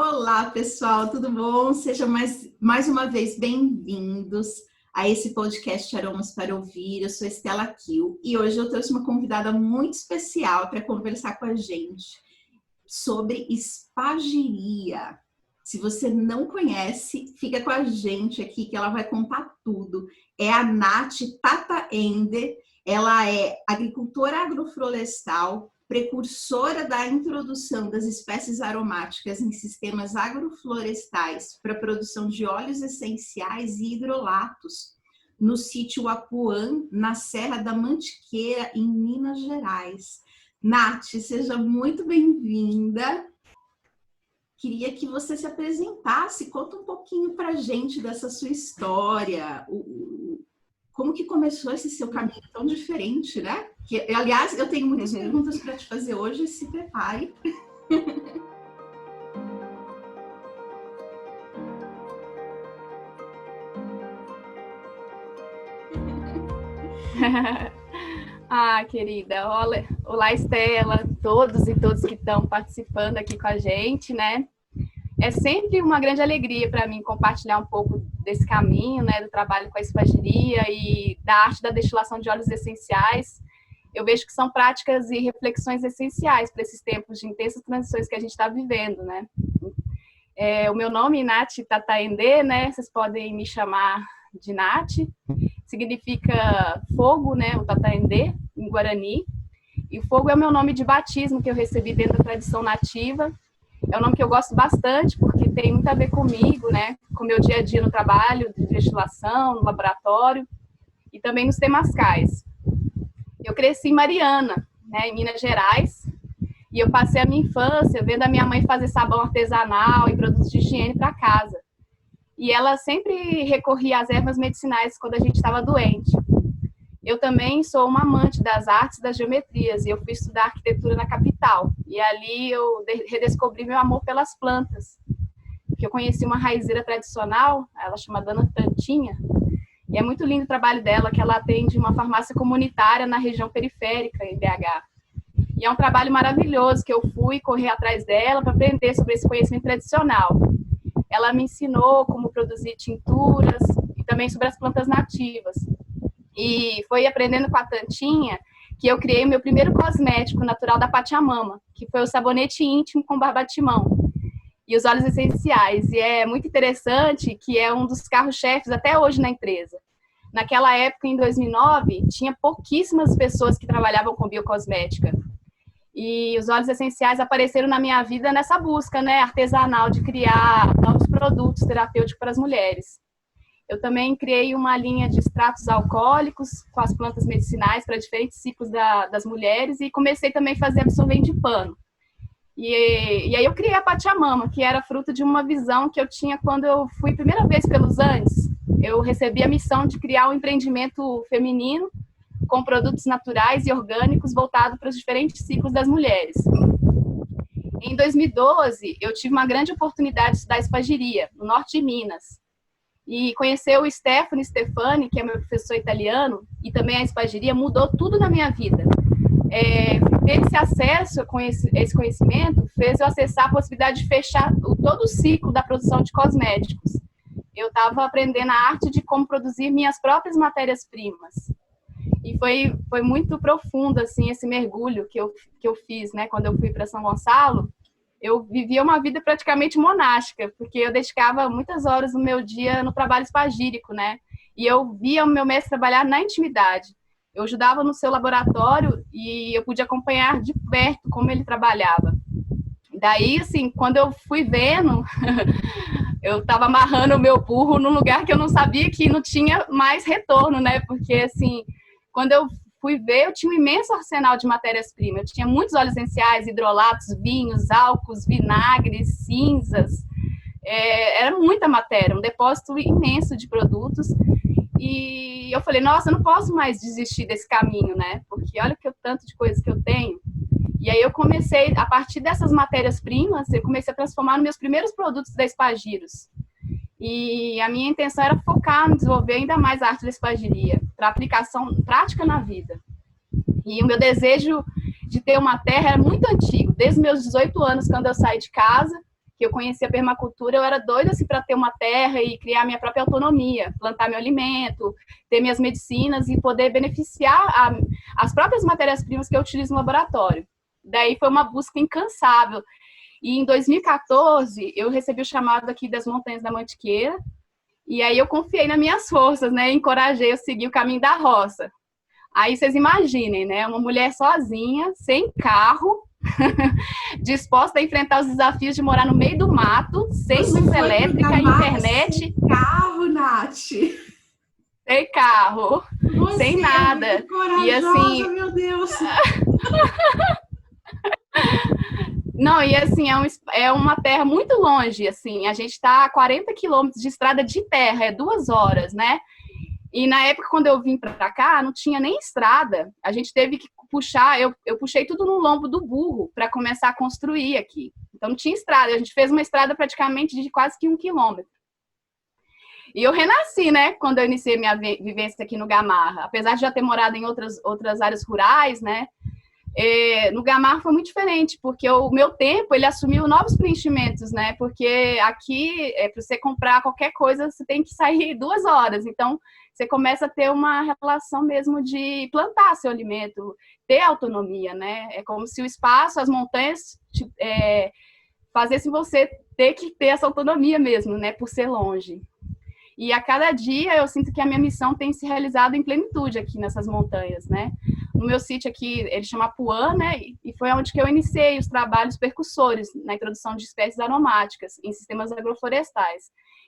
Olá, pessoal, tudo bom? Sejam mais uma vez bem-vindos a esse podcast Aromas para Ouvir. Eu sou Estela Kiel e hoje eu trouxe uma convidada muito especial para conversar com a gente sobre espagiria. Se você não conhece, fica com a gente aqui que ela vai contar tudo. É a Nath Tataende, ela é agricultora agroflorestal, precursora da introdução das espécies aromáticas em sistemas agroflorestais para a produção de óleos essenciais e hidrolatos no sítio Apuã, na Serra da Mantiqueira, em Minas Gerais. Nath, seja muito bem-vinda. Queria que você se apresentasse, conta um pouquinho para a gente dessa sua história, como que começou esse seu caminho tão diferente, né? Que, aliás, eu tenho muitas perguntas para te fazer hoje, se prepare. Querida, olá Estela, todos e todas que estão participando aqui com a gente, né? É sempre uma grande alegria para mim compartilhar um pouco desse caminho, né, do trabalho com a espagiria e da arte da destilação de óleos essenciais. Eu vejo que são práticas e reflexões essenciais para esses tempos de intensas transições que a gente está vivendo, né? O meu nome é Nath Tataende, né? Vocês podem me chamar de Nath. Significa fogo, né? O Tataende, em Guarani. E fogo é o meu nome de batismo que eu recebi dentro da tradição nativa. É um nome que eu gosto bastante porque tem muito a ver comigo, né? Com o meu dia a dia no trabalho, de destilação, no laboratório e também nos temazcais. Eu cresci em Mariana, né? Em Minas Gerais. E eu passei a minha infância vendo a minha mãe fazer sabão artesanal e produtos de higiene para casa. E ela sempre recorria às ervas medicinais quando a gente estava doente. Eu também sou uma amante das artes e das geometrias e eu fui estudar arquitetura na capital. E ali eu redescobri meu amor pelas plantas. Porque eu conheci uma raizeira tradicional, ela chama Dona Tantinha, e é muito lindo o trabalho dela, que ela atende uma farmácia comunitária na região periférica, em BH. E é um trabalho maravilhoso que eu fui correr atrás dela para aprender sobre esse conhecimento tradicional. Ela me ensinou como produzir tinturas e também sobre as plantas nativas. E foi aprendendo com a Tantinha que eu criei o meu primeiro cosmético natural da Pachamama, que foi o sabonete íntimo com barbatimão e os óleos essenciais. E é muito interessante que é um dos carros-chefes até hoje na empresa. Naquela época, em 2009, tinha pouquíssimas pessoas que trabalhavam com biocosmética. E os óleos essenciais apareceram na minha vida nessa busca, né, artesanal de criar novos produtos terapêuticos para as mulheres. Eu também criei uma linha de extratos alcoólicos com as plantas medicinais para diferentes ciclos das mulheres e comecei também a fazer absorvente de pano. E aí eu criei a Pachamama, que era fruto de uma visão que eu tinha quando eu fui a primeira vez pelos Andes. Eu recebi a missão de criar um empreendimento feminino com produtos naturais e orgânicos voltados para os diferentes ciclos das mulheres. Em 2012, eu tive uma grande oportunidade de estudar espagiria, no norte de Minas. E conhecer o Stefano Stefani, que é meu professor italiano, e também a espagiria, mudou tudo na minha vida. Ter esse acesso a esse conhecimento fez eu acessar a possibilidade de fechar todo o ciclo da produção de cosméticos. Eu estava aprendendo a arte de como produzir minhas próprias matérias-primas. E foi muito profundo assim, esse mergulho que eu fiz, né, quando eu fui para São Gonçalo. Eu vivia uma vida praticamente monástica, porque eu dedicava muitas horas do meu dia no trabalho espagírico, né? E eu via o meu mestre trabalhar na intimidade. Eu ajudava no seu laboratório e eu pude acompanhar de perto como ele trabalhava. Daí, assim, quando eu fui vendo, eu estava amarrando o meu burro num lugar que eu não sabia que não tinha mais retorno, né? Porque, assim, quando eu fui ver, eu tinha um imenso arsenal de matérias-primas. Eu tinha muitos óleos essenciais, hidrolatos, vinhos, álcools, vinagres, cinzas. Era muita matéria, um depósito imenso de produtos. E eu falei, nossa, eu não posso mais desistir desse caminho, né? Porque olha o tanto de coisas que eu tenho. E aí eu comecei, a partir dessas matérias-primas, eu comecei a transformar nos meus primeiros produtos da Espagiros. E a minha intenção era focar no desenvolver ainda mais a arte da espagiria, para aplicação prática na vida. E o meu desejo de ter uma terra era muito antigo, desde meus 18 anos, quando eu saí de casa, que eu conheci a permacultura, eu era doida assim, para ter uma terra e criar minha própria autonomia, plantar meu alimento, ter minhas medicinas e poder beneficiar as próprias matérias-primas que eu utilizo no laboratório. Daí foi uma busca incansável. E em 2014, eu recebi o chamado aqui das Montanhas da Mantiqueira, e aí eu confiei nas minhas forças, né? Encorajei a seguir o caminho da roça. Aí vocês imaginem, né? Uma mulher sozinha, sem carro, disposta a enfrentar os desafios de morar no meio do mato, sem luz elétrica, internet. Sem carro, Nath. Sem carro, Você sem nada. É muito corajosa, e assim, meu Deus. Não, e assim, é uma terra muito longe, assim, a gente está a 40 quilômetros de estrada de terra, é 2 horas, né? E na época, quando eu vim para cá, não tinha nem estrada. A gente teve que puxar, eu puxei tudo no lombo do burro para começar a construir aqui. Então não tinha estrada, a gente fez uma estrada praticamente de quase que 1 quilômetro. E eu renasci, né, quando eu iniciei minha vivência aqui no Gamarra. Apesar de já ter morado em outras áreas rurais, né, no Gamarra foi muito diferente, porque o meu tempo, ele assumiu novos preenchimentos, né, porque aqui, para você comprar qualquer coisa, você tem que sair 2 horas. Então, você começa a ter uma relação mesmo de plantar seu alimento, ter autonomia, né? É como se o espaço, as montanhas, fazessem você ter que ter essa autonomia mesmo, né? Por ser longe. E a cada dia eu sinto que a minha missão tem se realizado em plenitude aqui nessas montanhas, né? No meu sítio aqui, ele chama Apuã, né? E foi onde que eu iniciei os trabalhos percussores na introdução de espécies aromáticas em sistemas agroflorestais.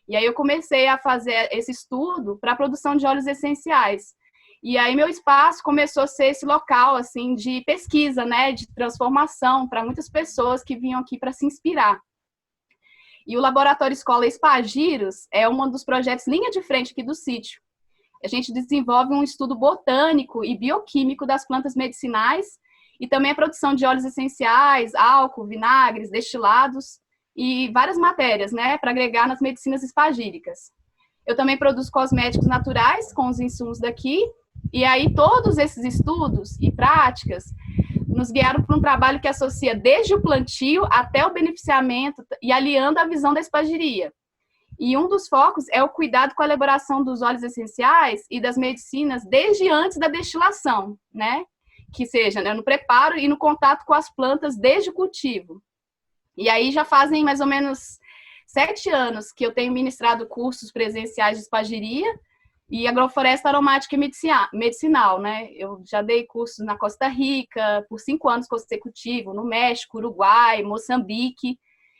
E aí eu comecei a fazer esse estudo para a produção de óleos essenciais. E aí meu espaço começou a ser esse local assim de pesquisa, né, de transformação para muitas pessoas que vinham aqui para se inspirar. E o Laboratório Escola Espagiros é um dos projetos linha de frente aqui do sítio. A gente desenvolve um estudo botânico e bioquímico das plantas medicinais e também a produção de óleos essenciais, álcool, vinagres, destilados e várias matérias, né, para agregar nas medicinas espagíricas. Eu também produzo cosméticos naturais com os insumos daqui, e aí todos esses estudos e práticas nos guiaram para um trabalho que associa desde o plantio até o beneficiamento e aliando a visão da espagiria. E um dos focos é o cuidado com a elaboração dos óleos essenciais e das medicinas desde antes da destilação, né, que seja, né, no preparo e no contato com as plantas desde o cultivo. E aí já fazem mais ou menos 7 anos que eu tenho ministrado cursos presenciais de espagiria e agrofloresta aromática e medicinal, né? Eu já dei cursos na Costa Rica, por 5 anos consecutivos, no México, Uruguai, Moçambique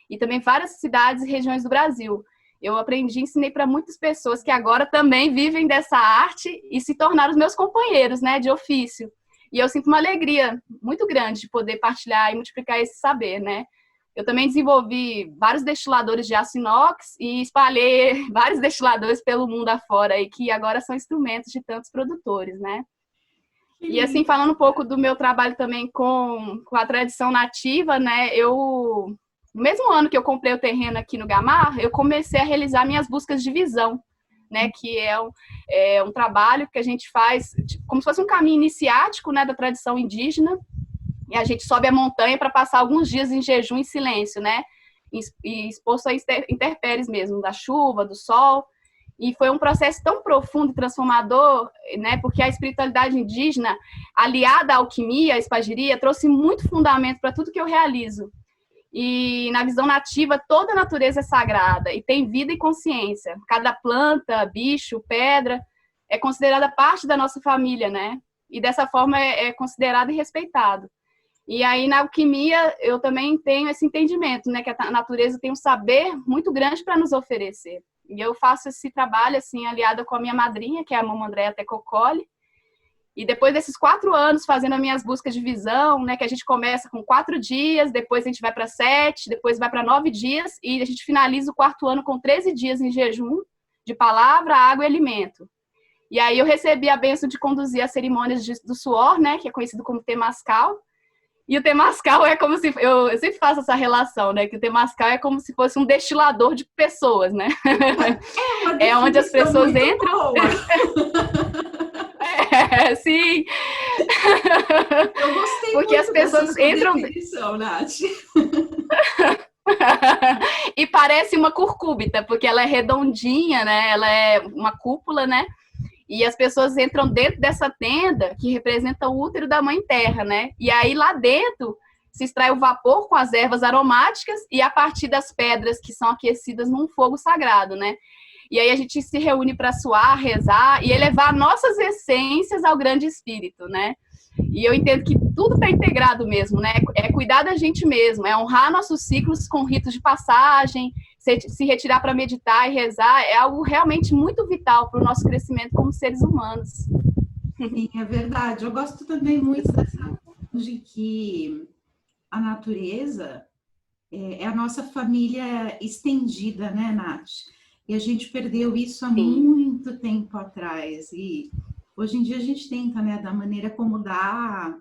e também várias cidades e regiões do Brasil. Eu aprendi e ensinei para muitas pessoas que agora também vivem dessa arte e se tornaram os meus companheiros, né, de ofício. E eu sinto uma alegria muito grande de poder partilhar e multiplicar esse saber, né? Eu também desenvolvi vários destiladores de aço inox e espalhei vários destiladores pelo mundo afora, e que agora são instrumentos de tantos produtores, né? E assim, falando um pouco do meu trabalho também com a tradição nativa, né? No mesmo ano que eu comprei o terreno aqui no Gamarra, eu comecei a realizar minhas buscas de visão, né? Que é um trabalho que a gente faz como se fosse um caminho iniciático, né, da tradição indígena. E a gente sobe a montanha para passar alguns dias em jejum e silêncio, né? E exposto a intempéries mesmo, da chuva, do sol. E foi um processo tão profundo e transformador, né? Porque a espiritualidade indígena, aliada à alquimia, à espagiria, trouxe muito fundamento para tudo que eu realizo. E na visão nativa, toda a natureza é sagrada e tem vida e consciência. Cada planta, bicho, pedra é considerada parte da nossa família, né? E dessa forma é considerado e respeitado. E aí, na alquimia, eu também tenho esse entendimento, né, que a natureza tem um saber muito grande para nos oferecer. E eu faço esse trabalho, assim, aliada com a minha madrinha, que é a Mama Andréa Tecocoli. E depois desses 4 anos fazendo as minhas buscas de visão, né, que a gente começa com 4 dias, depois a gente vai para 7, depois vai para 9 dias, e a gente finaliza o 4º ano com 13 dias em jejum, de palavra, água e alimento. E aí eu recebi a bênção de conduzir as cerimônias do suor, né, que é conhecido como Temascal. E o Temascal é como se... Eu sempre faço essa relação, né? Que o Temascal é como se fosse um destilador de pessoas, né? É onde as pessoas entram... Sim! Eu gostei porque muito as pessoas dessa entram... definição, Nath. e parece uma curcúbita, porque ela é redondinha, né? Ela é uma cúpula, né? E as pessoas entram dentro dessa tenda que representa o útero da Mãe Terra, né? E aí lá dentro se extrai o vapor com as ervas aromáticas e a partir das pedras que são aquecidas num fogo sagrado, né? E aí a gente se reúne para suar, rezar e elevar nossas essências ao grande espírito, né? E eu entendo que tudo está integrado mesmo, né? É cuidar da gente mesmo, é honrar nossos ciclos com ritos de passagem, se retirar para meditar e rezar, é algo realmente muito vital para o nosso crescimento como seres humanos. Sim, é verdade. Eu gosto também muito dessa de que a natureza é a nossa família estendida, né, Nath? E a gente perdeu isso há muito tempo atrás. E hoje em dia a gente tenta, né, da maneira como dá,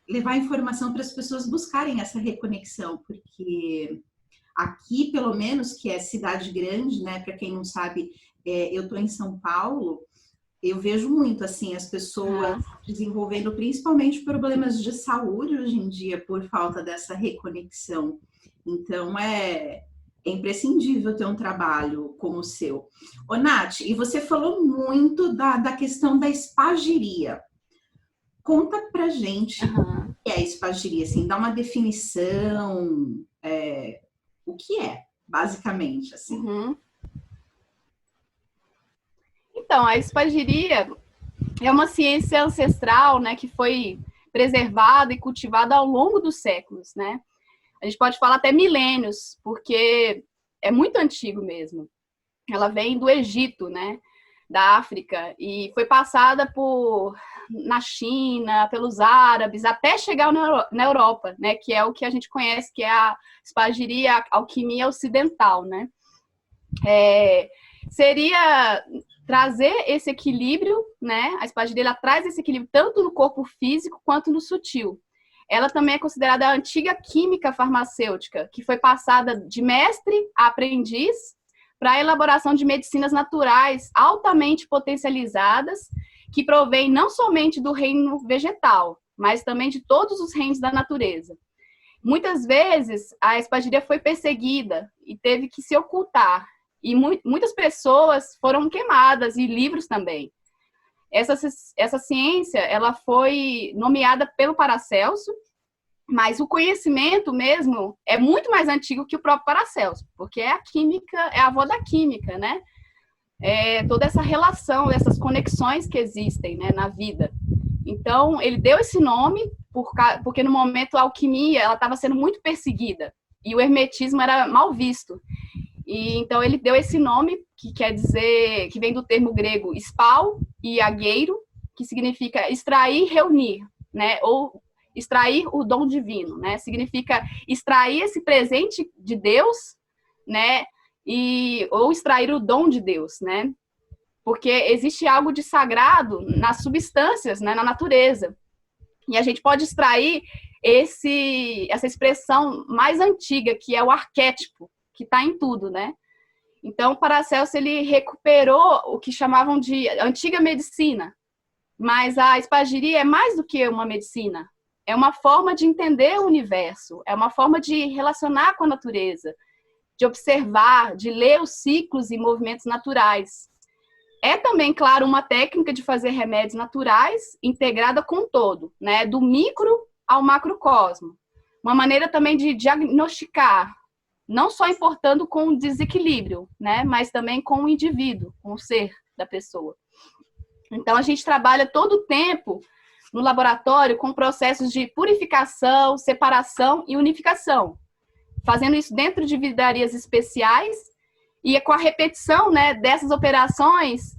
levar informação para as pessoas buscarem essa reconexão, porque aqui, pelo menos, que é cidade grande, né, para quem não sabe, eu estou em São Paulo, eu vejo muito, assim, as pessoas desenvolvendo principalmente problemas de saúde hoje em dia por falta dessa reconexão. Então, é imprescindível ter um trabalho como o seu. Ô, Nath, e você falou muito da questão da espagiria. Conta pra gente o que é espagiria, assim, dá uma definição, o que é, basicamente, assim. Então, a espagiria é uma ciência ancestral, né, que foi preservada e cultivada ao longo dos séculos, né? A gente pode falar até milênios, porque é muito antigo mesmo. Ela vem do Egito, né, da África, e foi passada na China, pelos árabes, até chegar na Europa, né, que é o que a gente conhece, que é a espagiria, a alquimia ocidental, né? Seria trazer esse equilíbrio, né? A espagiria ela traz esse equilíbrio tanto no corpo físico quanto no sutil. Ela também é considerada a antiga química farmacêutica, que foi passada de mestre a aprendiz para a elaboração de medicinas naturais altamente potencializadas, que provém não somente do reino vegetal, mas também de todos os reinos da natureza. Muitas vezes, a espagiria foi perseguida e teve que se ocultar, e muitas pessoas foram queimadas, e livros também. Essa ciência ela foi nomeada pelo Paracelso, mas o conhecimento mesmo é muito mais antigo que o próprio Paracelso, porque é a química, é a avó da química, né? Toda essa relação, essas conexões que existem, né, na vida. Então, ele deu esse nome porque no momento a alquimia ela estava sendo muito perseguida e o hermetismo era mal visto. E então ele deu esse nome, que quer dizer, que vem do termo grego spal e agueiro, que significa extrair, reunir, né? Ou extrair o dom divino, né? Significa extrair esse presente de Deus, né? Ou extrair o dom de Deus, né? Porque existe algo de sagrado nas substâncias, né? Na natureza. E a gente pode extrair essa expressão mais antiga, que é o arquétipo, que está em tudo, né? Então, o Paracelso, ele recuperou o que chamavam de antiga medicina, mas a espagiria é mais do que uma medicina, é uma forma de entender o universo, é uma forma de relacionar com a natureza, de observar, de ler os ciclos e movimentos naturais. É também, claro, uma técnica de fazer remédios naturais integrada com o todo, né? Do micro ao macrocosmo. Uma maneira também de diagnosticar, não só importando com o desequilíbrio, né, mas também com o indivíduo, com o ser da pessoa. Então, a gente trabalha todo o tempo no laboratório com processos de purificação, separação e unificação, fazendo isso dentro de vidrarias especiais e com a repetição, né, dessas operações,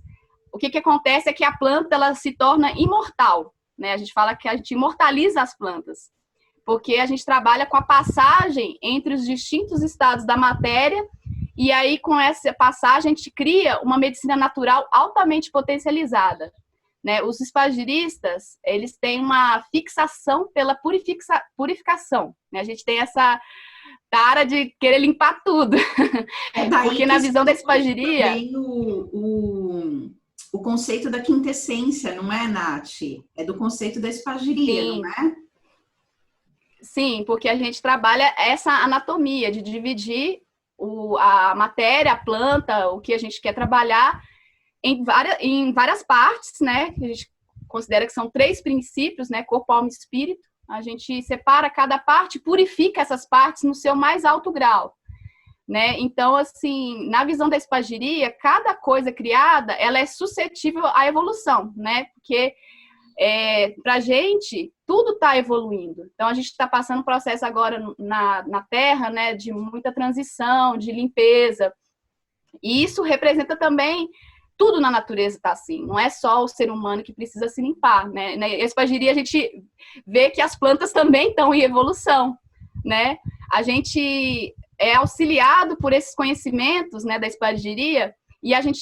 o que acontece é que a planta ela se torna imortal, né? A gente fala que a gente imortaliza as plantas, porque a gente trabalha com a passagem entre os distintos estados da matéria, e aí com essa passagem a gente cria uma medicina natural altamente potencializada, né? Os espagiristas, eles têm uma fixação pela purificação, né? A gente tem essa tara de querer limpar tudo, porque na visão da espagiria... Também o conceito da quintessência, não é, Nath? É do conceito da espagiria, Sim. não é? Sim, porque a gente trabalha essa anatomia de dividir a matéria, a planta, o que a gente quer trabalhar em várias partes, né? Que a gente considera que são 3 princípios, né? Corpo, alma e espírito. A gente separa cada parte, purifica essas partes no seu mais alto grau, né? Então, assim, na visão da espagiria, cada coisa criada, ela é suscetível à evolução, né? Porque pra gente, tudo está evoluindo. Então, a gente está passando um processo agora na Terra, né? De muita transição, de limpeza. E isso representa também tudo na natureza está assim, não é só o ser humano que precisa se limpar, né? Na espagiria a gente vê que as plantas também estão em evolução, né? A gente é auxiliado por esses conhecimentos, né, da espagiria, e a gente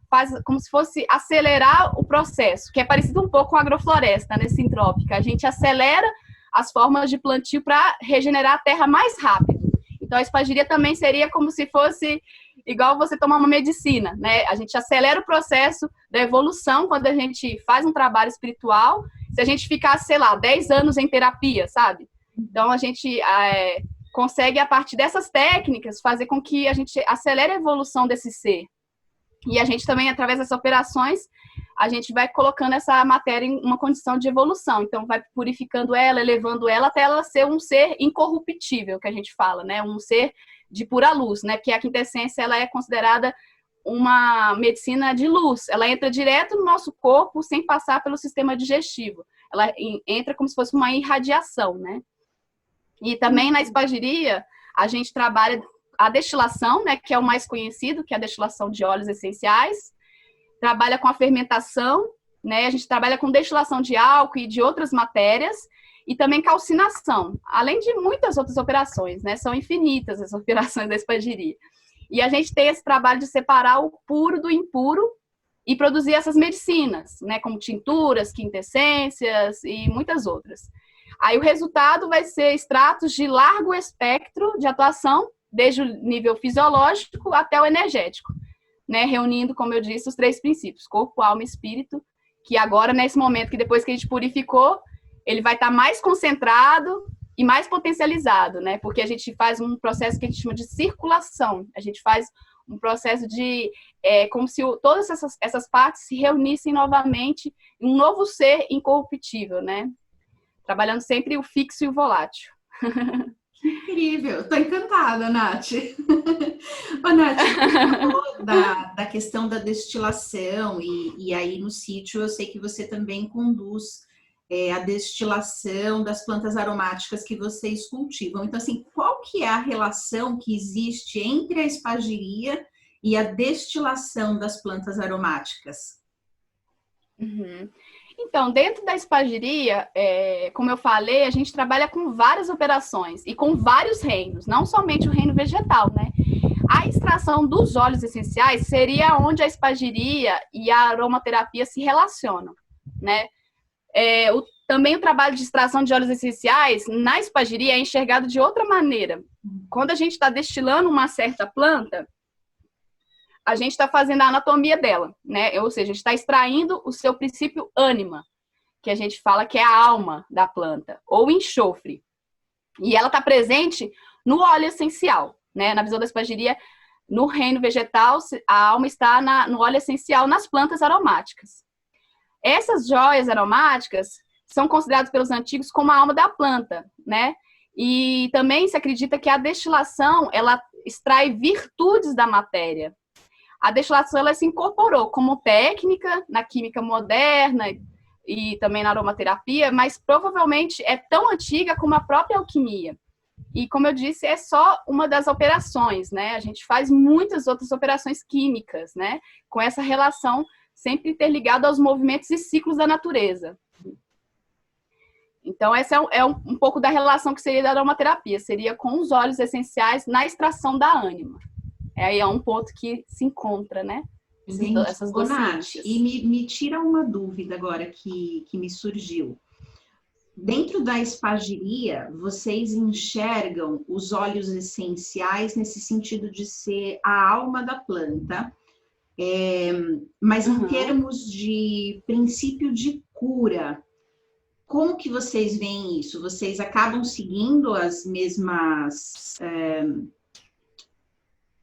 faz como se fosse acelerar o processo, que é parecido um pouco com a agrofloresta, né, sintrópica. A gente acelera as formas de plantio para regenerar a terra mais rápido. Então a espagiria também seria como se fosse igual você tomar uma medicina, né? A gente acelera o processo da evolução quando a gente faz um trabalho espiritual. Se a gente ficar, sei lá, 10 anos em terapia, sabe? Então, a gente consegue, a partir dessas técnicas, fazer com que a gente acelere a evolução desse ser. E a gente também, através dessas operações, a gente vai colocando essa matéria em uma condição de evolução. Então, vai purificando ela, elevando ela, até ela ser um ser incorruptível, que a gente fala, né? Um ser de pura luz, né? Porque a quintessência, ela é considerada uma medicina de luz. Ela entra direto no nosso corpo sem passar pelo sistema digestivo. Ela entra como se fosse uma irradiação, né? E também na espagiria, a gente trabalha a destilação, né? Que é o mais conhecido, que é a destilação de óleos essenciais. Trabalha com a fermentação, né? A gente trabalha com destilação de álcool e de outras matérias. E também calcinação, além de muitas outras operações, né? São infinitas as operações da espagiria. E a gente tem esse trabalho de separar o puro do impuro e produzir essas medicinas, né? Como tinturas, quintessências e muitas outras. Aí o resultado vai ser extratos de largo espectro de atuação, desde o nível fisiológico até o energético, né? Reunindo, como eu disse, os 3 princípios, corpo, alma e espírito, que agora, nesse momento que depois que a gente purificou, ele vai estar mais concentrado e mais potencializado, né? Porque a gente faz um processo que a gente chama de circulação. A gente faz um processo de... como se todas essas partes se reunissem novamente em um novo ser incorruptível, né? Trabalhando sempre o fixo e o volátil. Que incrível! Estou encantada, Nath. Ô, Nath, você falou da questão da destilação e aí no sítio eu sei que você também conduz a destilação das plantas aromáticas que vocês cultivam. Então, assim, qual que é a relação que existe entre a espagiria e a destilação das plantas aromáticas? Uhum. Então, dentro da espagiria, como eu falei, a gente trabalha com várias operações e com vários reinos, não somente o reino vegetal, né? A extração dos óleos essenciais seria onde a espagiria e a aromaterapia se relacionam, né? Também o trabalho de extração de óleos essenciais na espagiria é enxergado de outra maneira. Quando a gente está destilando uma certa planta, a gente está fazendo a anatomia dela, né? Ou seja, a gente está extraindo o seu princípio ânima, que a gente fala que é a alma da planta, ou enxofre. E ela está presente no óleo essencial, né? Na visão da espagiria, no reino vegetal, a alma está no óleo essencial, nas plantas aromáticas. Essas joias aromáticas são consideradas pelos antigos como a alma da planta, né? E também se acredita que a destilação, ela extrai virtudes da matéria. A destilação, ela se incorporou como técnica na química moderna e também na aromaterapia, mas provavelmente é tão antiga como a própria alquimia. E, como eu disse, é só uma das operações, né? A gente faz muitas outras operações químicas, né? Com essa relação sempre interligada aos movimentos e ciclos da natureza. Então, essa é um pouco da relação que seria da aromaterapia, seria com os óleos essenciais na extração da ânima. Aí é um ponto que se encontra, né? Essas duas ciências. E me tira uma dúvida agora que me surgiu. Dentro da espagiria, vocês enxergam os óleos essenciais nesse sentido de ser a alma da planta, mas em termos de princípio de cura, como que vocês veem isso? Vocês acabam seguindo as mesmas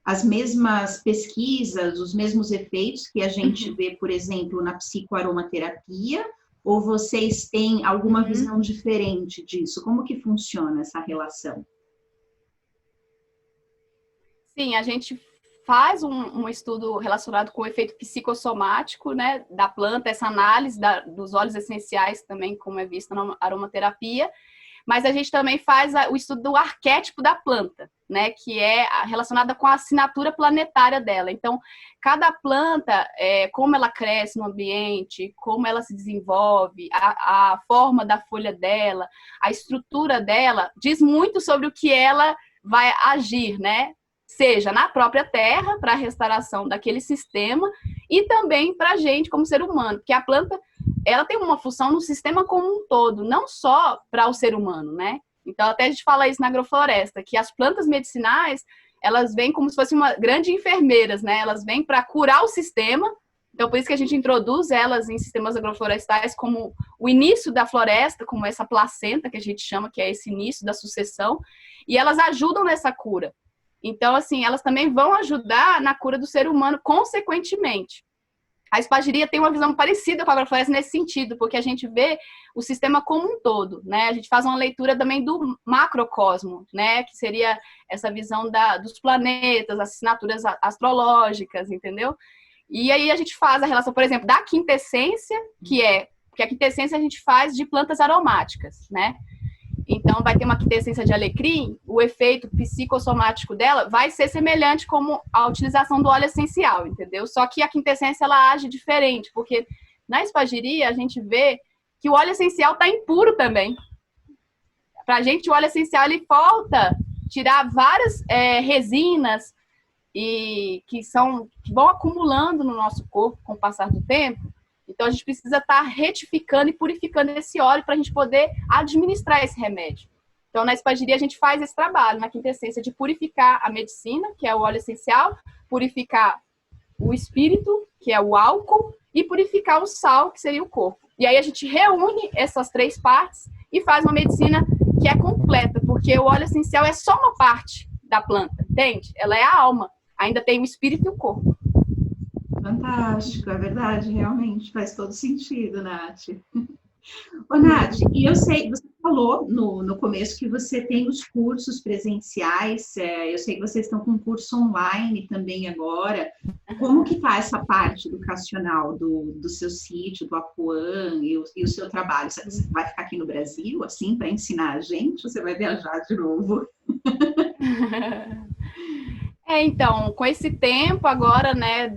as mesmas pesquisas, os mesmos efeitos que a gente vê, por exemplo, na psicoaromaterapia? Ou vocês têm alguma visão diferente disso? Como que funciona essa relação? Sim, a gente faz um estudo relacionado com o efeito psicossomático, né, da planta, essa análise dos óleos essenciais também, como é visto na aromaterapia, mas a gente também faz o estudo do arquétipo da planta, né, que é relacionada com a assinatura planetária dela. Então, cada planta, como ela cresce no ambiente, como ela se desenvolve, a forma da folha dela, a estrutura dela, diz muito sobre o que ela vai agir, né? Seja na própria terra, para a restauração daquele sistema, e também para a gente, como ser humano, porque a planta, ela tem uma função no sistema como um todo, não só para o ser humano, né? Então, até a gente fala isso na agrofloresta, que as plantas medicinais, elas vêm como se fossem uma grande enfermeiras, né? Elas vêm para curar o sistema, então por isso que a gente introduz elas em sistemas agroflorestais como o início da floresta, como essa placenta que a gente chama, que é esse início da sucessão, e elas ajudam nessa cura. Então, assim, elas também vão ajudar na cura do ser humano, consequentemente. A espagiria tem uma visão parecida com a agrofloresta nesse sentido, porque a gente vê o sistema como um todo, né? A gente faz uma leitura também do macrocosmo, né? Que seria essa visão dos planetas, as assinaturas astrológicas, entendeu? E aí a gente faz a relação, por exemplo, da quintessência, porque a quintessência a gente faz de plantas aromáticas, né? Então, vai ter uma quintessência de alecrim, o efeito psicossomático dela vai ser semelhante como a utilização do óleo essencial, entendeu? Só que a quintessência, ela age diferente, porque na espagiria a gente vê que o óleo essencial está impuro também. Para a gente, o óleo essencial, ele falta tirar várias resinas que vão acumulando no nosso corpo com o passar do tempo. Então, a gente precisa estar retificando e purificando esse óleo para a gente poder administrar esse remédio. Então, na espagiria, a gente faz esse trabalho, na quintessência, de purificar a medicina, que é o óleo essencial, purificar o espírito, que é o álcool, e purificar o sal, que seria o corpo. E aí, a gente reúne essas três partes e faz uma medicina que é completa, porque o óleo essencial é só uma parte da planta, entende? Ela é a alma, ainda tem o espírito e o corpo. Fantástico, é verdade, realmente faz todo sentido, Nath. Ô, Nath, e eu sei, você falou no começo que você tem os cursos presenciais, eu sei que vocês estão com um curso online também agora. Como que está essa parte educacional do seu sítio, do Apuã e o seu trabalho? Você vai ficar aqui no Brasil, assim, para ensinar a gente, ou você vai viajar de novo? Então, com esse tempo agora, né,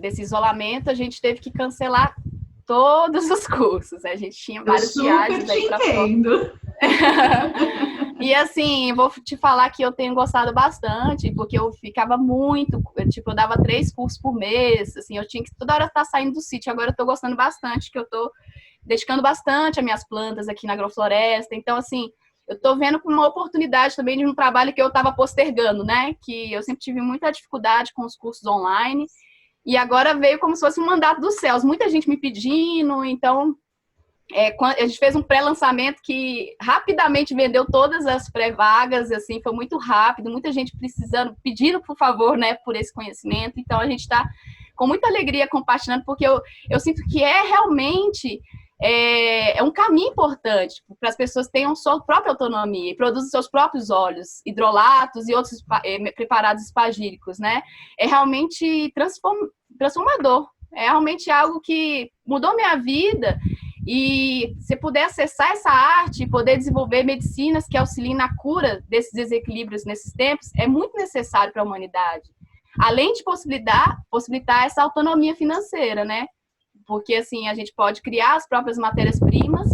desse isolamento, a gente teve que cancelar todos os cursos. A gente tinha várias viagens aí para fora. E assim, vou te falar que eu tenho gostado bastante, porque eu ficava muito, eu dava 3 cursos por mês, assim, eu tinha que toda hora estar saindo do sítio. Agora eu tô gostando bastante, que eu tô dedicando bastante as minhas plantas aqui na agrofloresta. Então, assim, eu estou vendo como uma oportunidade também de um trabalho que eu estava postergando, né? Que eu sempre tive muita dificuldade com os cursos online. E agora veio como se fosse um mandato dos céus. Muita gente me pedindo. Então, a gente fez um pré-lançamento que rapidamente vendeu todas as pré-vagas. Assim, foi muito rápido. Muita gente precisando, pedindo, por favor, né? Por esse conhecimento. Então, a gente está com muita alegria compartilhando, porque eu sinto que realmente... É um caminho importante para as pessoas tenham sua própria autonomia e produzam seus próprios óleos, hidrolatos e outros preparados espagíricos, né? É realmente transformador. É realmente algo que mudou minha vida. E se puder acessar essa arte e poder desenvolver medicinas que auxiliem na cura desses desequilíbrios nesses tempos, é muito necessário para a humanidade. Além de possibilitar essa autonomia financeira, né? Porque, assim, a gente pode criar as próprias matérias-primas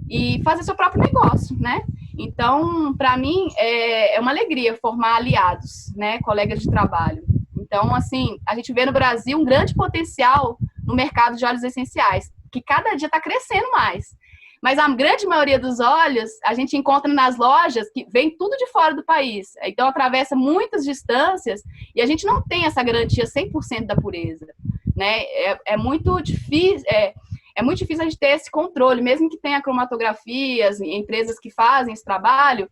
e fazer seu próprio negócio, né? Então, para mim, é uma alegria formar aliados, né? Colegas de trabalho. Então, assim, a gente vê no Brasil um grande potencial no mercado de óleos essenciais, que cada dia está crescendo mais. Mas a grande maioria dos óleos a gente encontra nas lojas que vem tudo de fora do país. Então, atravessa muitas distâncias e a gente não tem essa garantia 100% da pureza. Né? É muito difícil a gente ter esse controle, mesmo que tenha cromatografias, empresas que fazem esse trabalho,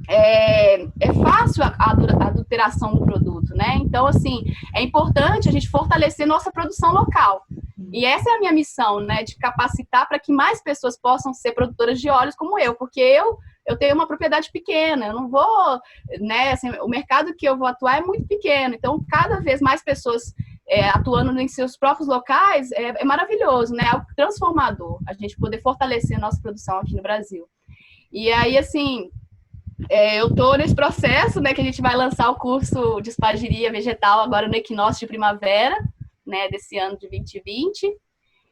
é fácil a adulteração do produto. produto, né? Então, assim, é importante a gente fortalecer nossa produção local. E essa é a minha missão, né? De capacitar para que mais pessoas possam ser produtoras de óleos como eu, porque eu tenho uma propriedade pequena, eu não vou, né? Assim, o mercado que eu vou atuar é muito pequeno, então cada vez mais pessoas atuando em seus próprios locais é maravilhoso, né? É algo transformador, a gente poder fortalecer a nossa produção aqui no Brasil. E aí, assim, eu estou nesse processo, né? Que a gente vai lançar o curso de espagiria vegetal agora no equinócio de primavera, né? Desse ano de 2020.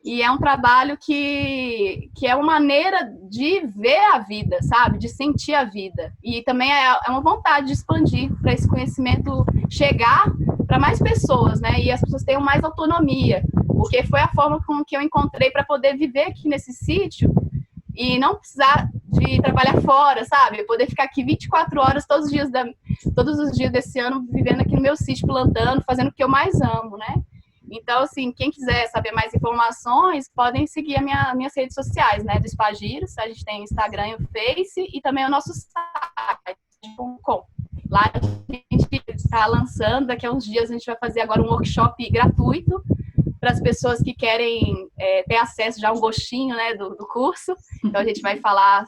E é um trabalho que é uma maneira de ver a vida, sabe? De sentir a vida. E também é uma vontade de expandir para esse conhecimento chegar para mais pessoas, né? E as pessoas tenham mais autonomia. Porque foi a forma com que eu encontrei para poder viver aqui nesse sítio e não precisar de trabalhar fora, sabe? Poder ficar aqui 24 horas todos os dias desse ano vivendo aqui no meu sítio, plantando, fazendo o que eu mais amo, né? Então, assim, quem quiser saber mais informações, podem seguir minhas redes sociais, né? Do Espagiros, a gente tem o Instagram e o Face, e também o nosso site, .com. Lá a gente está lançando, daqui a uns dias a gente vai fazer agora um workshop gratuito para as pessoas que querem ter acesso já a um gostinho, né, do curso. Então, a gente vai falar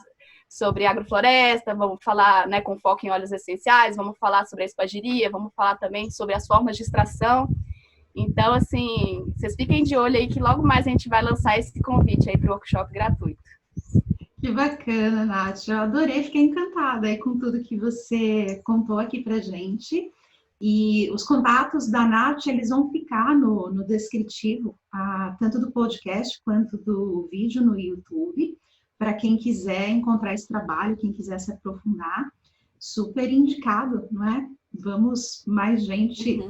sobre agrofloresta, vamos falar, né, com foco em óleos essenciais, vamos falar sobre a espagiria, vamos falar também sobre as formas de extração. Então, assim, vocês fiquem de olho aí que logo mais a gente vai lançar esse convite aí para o workshop gratuito. Que bacana, Nath. Eu adorei, fiquei encantada aí com tudo que você contou aqui pra gente. E os contatos da Nath, eles vão ficar no descritivo, tanto do podcast quanto do vídeo no YouTube, para quem quiser encontrar esse trabalho, quem quiser se aprofundar. Super indicado, não é? Vamos mais gente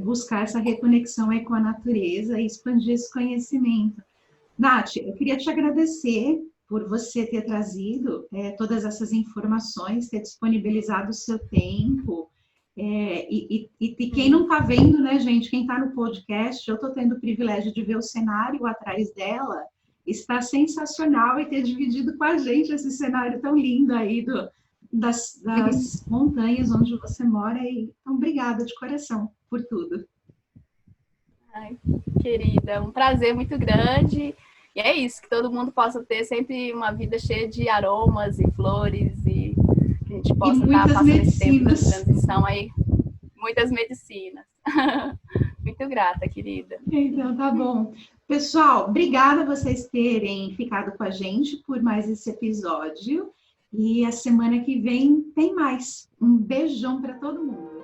buscar essa reconexão aí com a natureza e expandir esse conhecimento. Nath, eu queria te agradecer por você ter trazido todas essas informações, ter disponibilizado o seu tempo. E quem não está vendo, né, gente? Quem está no podcast, eu estou tendo o privilégio de ver o cenário atrás dela. Está sensacional e ter dividido com a gente esse cenário tão lindo aí das montanhas onde você mora. Então, obrigada de coração por tudo. Ai, querida, um prazer muito grande. E é isso, que todo mundo possa ter sempre uma vida cheia de aromas e flores e que a gente possa estar passando esse tempo de transição aí. Muitas medicinas. Muito grata, querida. Então, tá bom. Pessoal, obrigada a vocês terem ficado com a gente por mais esse episódio. E a semana que vem tem mais. Um beijão para todo mundo.